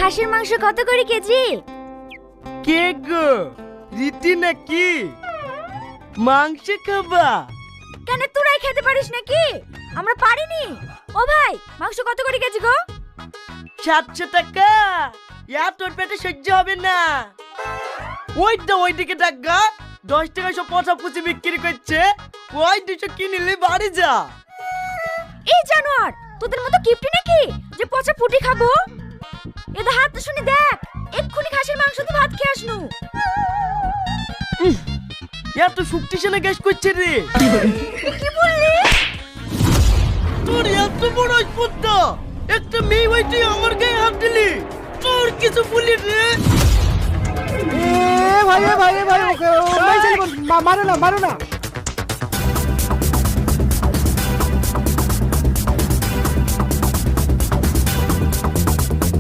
খাসির মাংস কত করে কেজি? কে গো, রীতি নাকি? মাংস খাবা? কেন তোরাই খেতে পারিস নাকি? আমরা পারিনি। ও ভাই, মাংস কত করে কেজি গো? 700 টাকা। তোর পেটে সহ্য হবে না। ওইদিকে টাকা 10 টাকা সব পচা পুচি বিক্রি করছে। ওই 200 কিনলে বাড়ি যা। এই জানোয়ার, তোদের মতো কিপটি নাকি যে পচা ফুটি খাবো? এদের হাত শুনি দেখ, এক্ষুনি খাসির মাংস দিয়ে ভাত খেয়ে আসনু। এত শক্তিশালী গ্যাস করছে রে। কি বললি? তোর এত বড় স্পর্ধা, একটা মেয়ে হয়ে তুই আমার গায়ে হাত দিলি। তোর কিছু বলি রে। ভাই ওকে মারো না